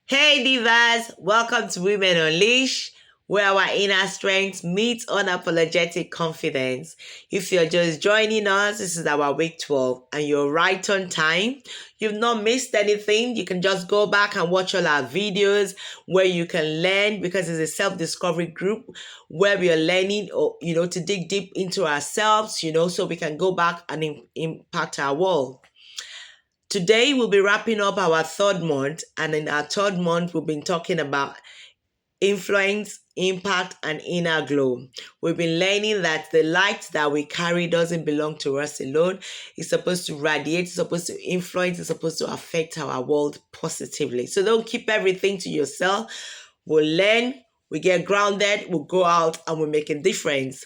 Hey divas, welcome to Women Unleash, where our inner strength meets unapologetic confidence. If you're just joining us, this is our week 12 and you're right on time. You've not missed anything. You can just go back and watch all our videos where you can learn because it's a self-discovery group where we are learning, to dig deep into ourselves, so we can go back and impact our world. Today, we'll be wrapping up our third month, and in our third month, we've been talking about influence, impact, and inner glow. We've been learning that the light that we carry doesn't belong to us alone. It's supposed to radiate, it's supposed to influence, it's supposed to affect our world positively. So don't keep everything to yourself. We'll learn, we get grounded, we'll go out, and we'll make a difference.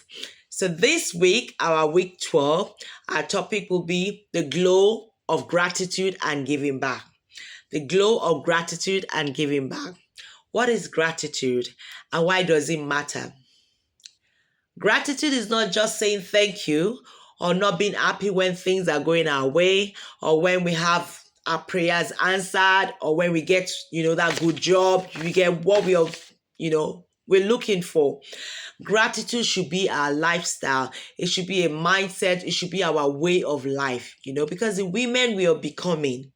So this week, our week 12, our topic will be the glow of gratitude and giving back. The glow of gratitude and giving back. What is gratitude and why does it matter? Gratitude is not just saying thank you or not being happy when things are going our way or when we have our prayers answered or when we get, that good job, we get what we're looking for. Gratitude should be our lifestyle. It should be a mindset. It should be our way of life, because the women we are becoming,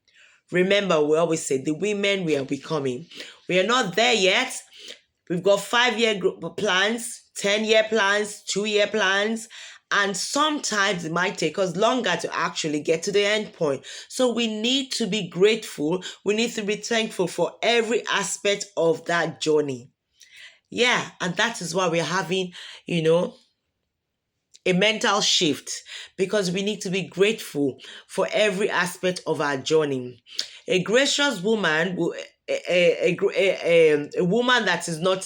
remember, we always say the women we are becoming. We are not there yet. We've got 5-year plans, 10-year plans, 2-year plans, and sometimes it might take us longer to actually get to the end point. So we need to be grateful. We need to be thankful for every aspect of that journey. Yeah, and that is why we're having, a mental shift because we need to be grateful for every aspect of our journey. A gracious woman will a woman that is not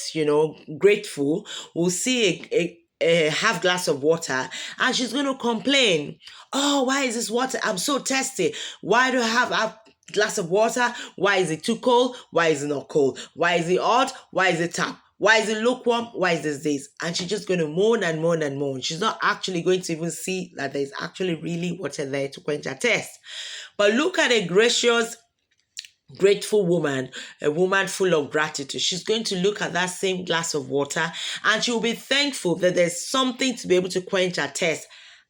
grateful will see a half glass of water and she's going to complain. Oh, why is this water? I'm so thirsty. Why do I have a glass of water? Why is it too cold? Why is it not cold? Why is it hot? Why is it tap? Why is it lukewarm? Why is this? And she's just going to moan and moan and moan. She's not actually going to even see that there's actually really water there to quench her thirst. But look at a gracious, grateful woman, a woman full of gratitude. She's going to look at that same glass of water and she'll be thankful that there's something to be able to quench her thirst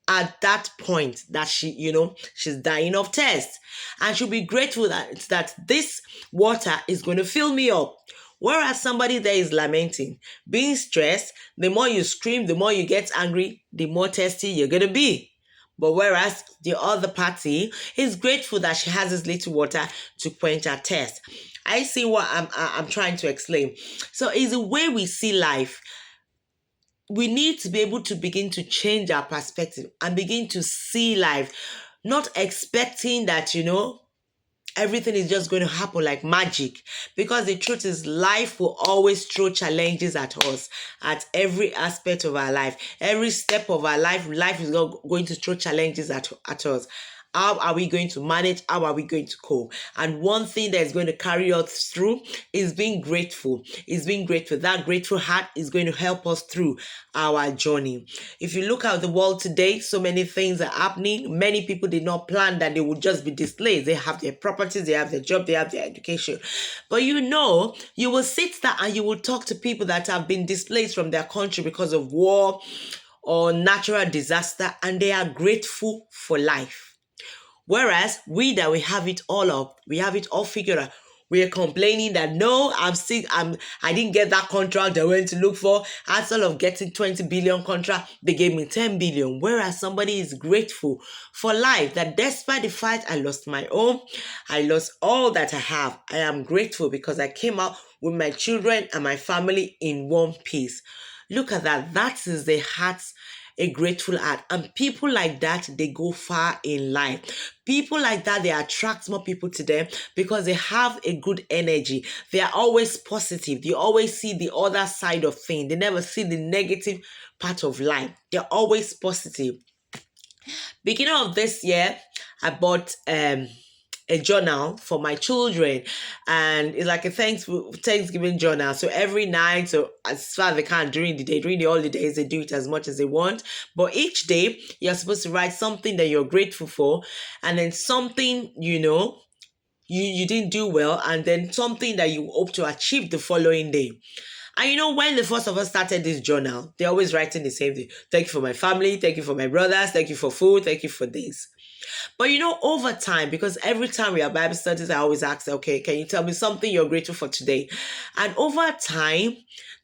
at that point that she's dying of thirst. And she'll be grateful that this water is going to fill me up. Whereas somebody there is lamenting, being stressed, the more you scream, the more you get angry, the more thirsty you're going to be. But whereas the other party is grateful that she has this little water to quench her thirst. I see what I'm trying to explain. So it's the way we see life. We need to be able to begin to change our perspective and begin to see life, not expecting that, everything is just going to happen like magic, because the truth is life will always throw challenges at us at every aspect of our life. Every step of our life is going to throw challenges at us. How are we going to manage? How are we going to cope? And one thing that is going to carry us through is being grateful. That grateful heart is going to help us through our journey. If you look at the world today, so many things are happening. Many people did not plan that they would just be displaced. They have their properties, they have their job, they have their education. But you will sit there and you will talk to people that have been displaced from their country because of war or natural disaster, and they are grateful for life. Whereas we have it all up, we have it all figured out. We are complaining that no, I didn't get that contract I went to look for. Instead of getting 20 billion contract, they gave me 10 billion. Whereas somebody is grateful for life, that despite the fact I lost my home, I lost all that I have, I am grateful because I came out with my children and my family in one piece. Look at that. That is the heart's a grateful heart. And people like that, they go far in life. People like that, they attract more people to them because they have a good energy. They are always positive. They always see the other side of things. They never see the negative part of life. They're always positive. Beginning of this year, I bought a journal for my children, and it's like a Thanksgiving journal. So every night, so as far as they can during the holidays, they do it as much as they want. But each day, you're supposed to write something that you're grateful for, and then something you didn't do well, and then something that you hope to achieve the following day. And when the first of us started this journal, they're always writing the same thing. Thank you for my family, thank you for my brothers, thank you for food, thank you for this. But over time, because every time we have Bible studies, I always ask, okay, can you tell me something you're grateful for today? And over time,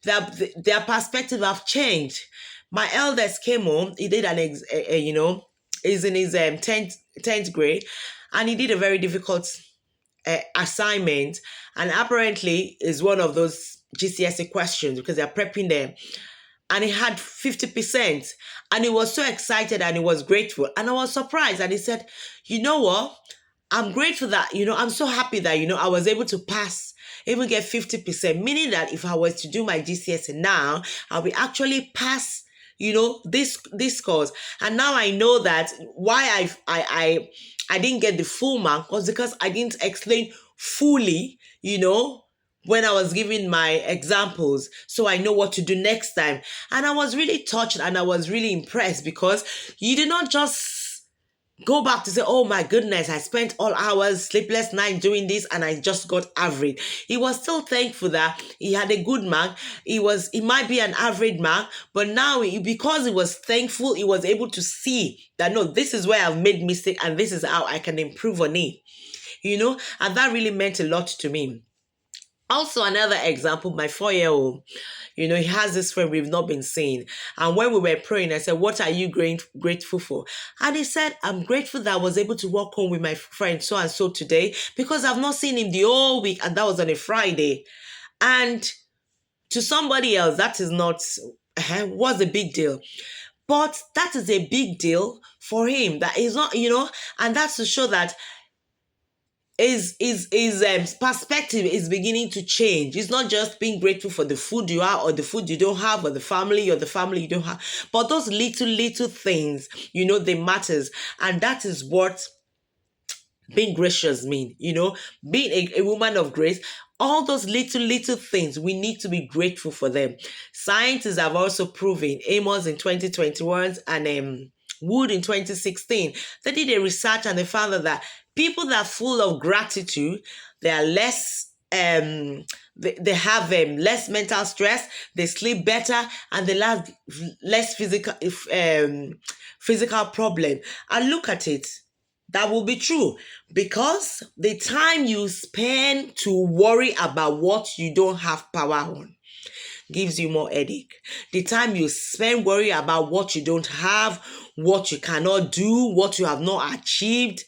their perspective have changed. My eldest came home, he did he's in his 10th grade, and he did a very difficult assignment, and apparently is one of those GCSE questions because they're prepping them, and he had 50%, and he was so excited and he was grateful, and I was surprised, and he said, you know what, I'm grateful that, I'm so happy that, I was able to pass, even get 50%, meaning that if I was to do my GCSE now, I will actually pass, this course. And now I know that why I didn't get the full mark was because I didn't explain fully, when I was giving my examples, so I know what to do next time. And I was really touched and I was really impressed because you did not just go back to say, oh my goodness, I spent all hours, sleepless night doing this and I just got average. He was still thankful that he had a good mark. It might be an average mark, but now because he was thankful, he was able to see that, no, this is where I've made mistake and this is how I can improve on it. And that really meant a lot to me. Also, another example, my 4-year-old, he has this friend we've not been seeing. And when we were praying, I said, what are you grateful for? And he said, I'm grateful that I was able to walk home with my friend so-and-so today because I've not seen him the whole week. And that was on a Friday. And to somebody else, that is not, what's the big deal? But that is a big deal for him. That is not, and that's to show that his perspective is beginning to change. It's not just being grateful for the food you have or the food you don't have or the family you don't have, but those little things, they matters. And that is what being gracious mean, being a woman of grace. All those little things, we need to be grateful for them. Scientists have also proven, Amos in 2021 and Wood in 2016, they did a research and they found that people that are full of gratitude, they are less they have less mental stress, they sleep better, and they have less physical problem. And look at it, that will be true because the time you spend to worry about what you don't have power on gives you more headache. The time you spend worry about what you don't have, what you cannot do, what you have not achieved,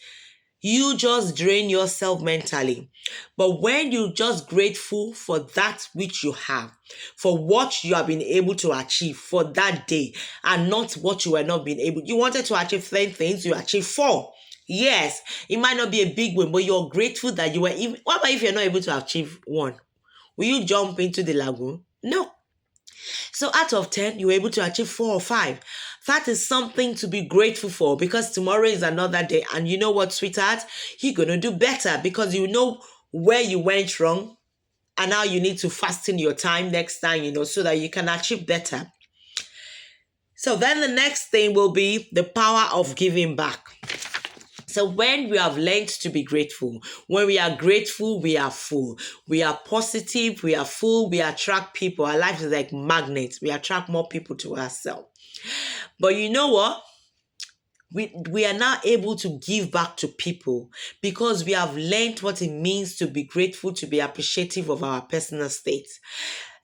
you just drain yourself mentally. But when you're just grateful for that which you have, for what you have been able to achieve for that day, and not what you were not being able. You wanted to achieve 10 things, you achieved 4. Yes, it might not be a big win, but you're grateful that you were even. What about if you're not able to achieve 1? Will you jump into the lagoon? No. So out of 10, you're able to achieve 4 or 5. That is something to be grateful for because tomorrow is another day. And you know what, sweetheart? You're going to do better because you know where you went wrong. And now you need to fasten your time next time, so that you can achieve better. So then the next thing will be the power of giving back. So when we have learned to be grateful, when we are grateful, we are full. We are positive, we are full, we attract people. Our life is like magnets. We attract more people to ourselves. But you know what? We are now able to give back to people because we have learned what it means to be grateful, to be appreciative of our personal state.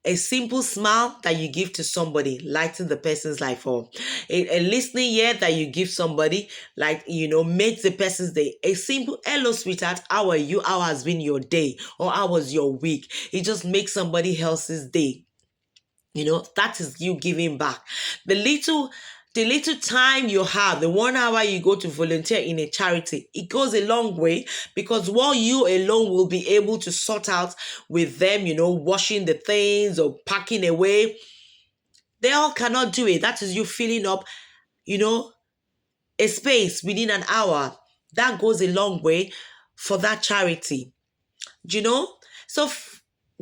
A simple smile that you give to somebody lightens the person's life up. A listening ear that you give somebody, makes the person's day. A simple hello, sweetheart, how are you? How has been your day? Or how was your week? It just makes somebody else's day. That is you giving back. The little time you have, the 1 hour you go to volunteer in a charity, it goes a long way because what you alone will be able to sort out with them, washing the things or packing away, they all cannot do it. That is you filling up, a space within an hour. That goes a long way for that charity. So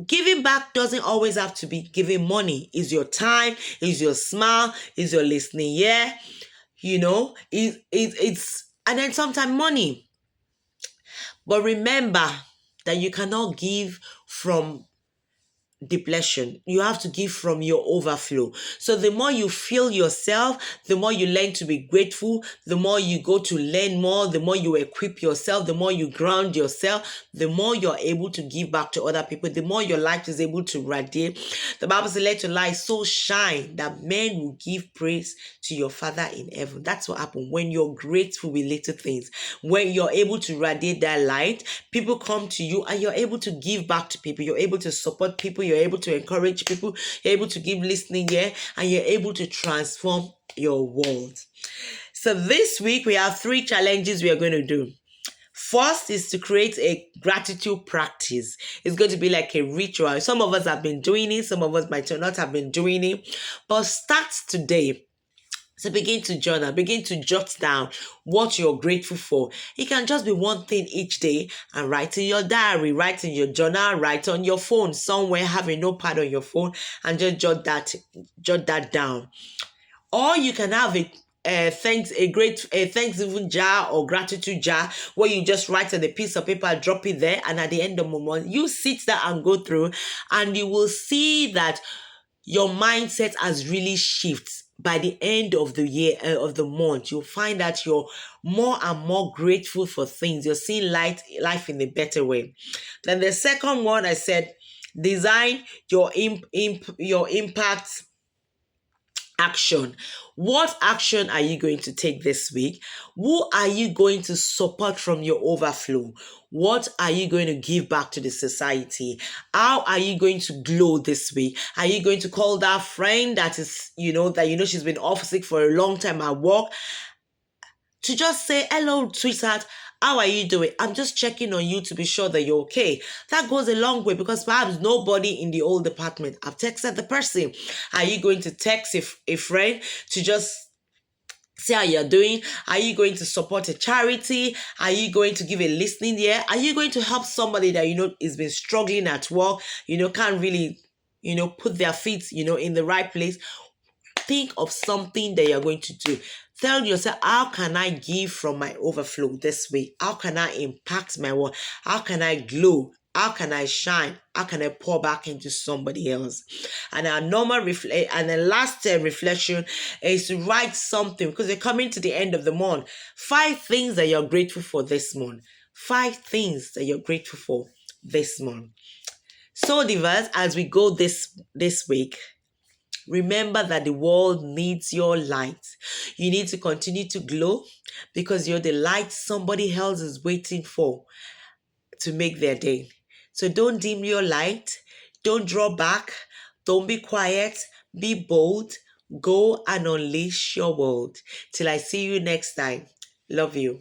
giving back doesn't always have to be giving money. It's your time, it's your smile, it's your listening ear, it's and then sometimes money. But remember that you cannot give from depletion. You have to give from your overflow. So the more you feel yourself, the more you learn to be grateful, the more you go to learn more, the more you equip yourself, the more you ground yourself, the more you're able to give back to other people, the more your light is able to radiate. The Bible says, let your light so shine that men will give praise to your Father in heaven. That's what happens when you're grateful with little things. When you're able to radiate that light, people come to you and you're able to give back to people. You're able to support people. You're able to encourage people. You're able to give listening ear, and you're able to transform your world. So this week we have 3 challenges we are going to do. First is to create a gratitude practice. It's going to be like a ritual. Some of us have been doing it. Some of us might not have been doing it. But start today. So begin to journal, begin to jot down what you're grateful for. It can just be one thing each day, and write in your diary, write in your journal, write on your phone somewhere, have a notepad on your phone, and just jot that down. Or you can have a Thanksgiving jar or gratitude jar where you just write on a piece of paper, drop it there, and at the end of the month, you sit there and go through, and you will see that your mindset has really shifted. By the end of the year, of the month, you'll find that you're more and more grateful for things. You're seeing life in a better way. Then the second one, I said, design your impact action. What action are you going to take this week? Who are you going to support from your overflow? What are you going to give back to the society? How are you going to glow this week? Are you going to call that friend that is, she's been off sick for a long time at work, to just say, hello, sweetheart, how are you doing? I'm just checking on you to be sure that you're okay. That goes a long way, because perhaps nobody in the whole department have texted the person. Are you going to text a friend to just see how you're doing? Are you going to support a charity? Are you going to give a listening ear? Are you going to help somebody that has been struggling at work, can't really, put their feet, in the right place? Think of something that you're going to do. Tell yourself, how can I give from my overflow this week? How can I impact my world? How can I glow? How can I shine? How can I pour back into somebody else? And our and the last reflection is to write something, because we're coming to the end of the month. 5 things that you're grateful for this month. 5 things that you're grateful for this month. So, divas, as we go this week, remember that the world needs your light. You need to continue to glow, because you're the light somebody else is waiting for to make their day. So don't dim your light. Don't draw back. Don't be quiet. Be bold. Go and unleash your world. Till I see you next time. Love you.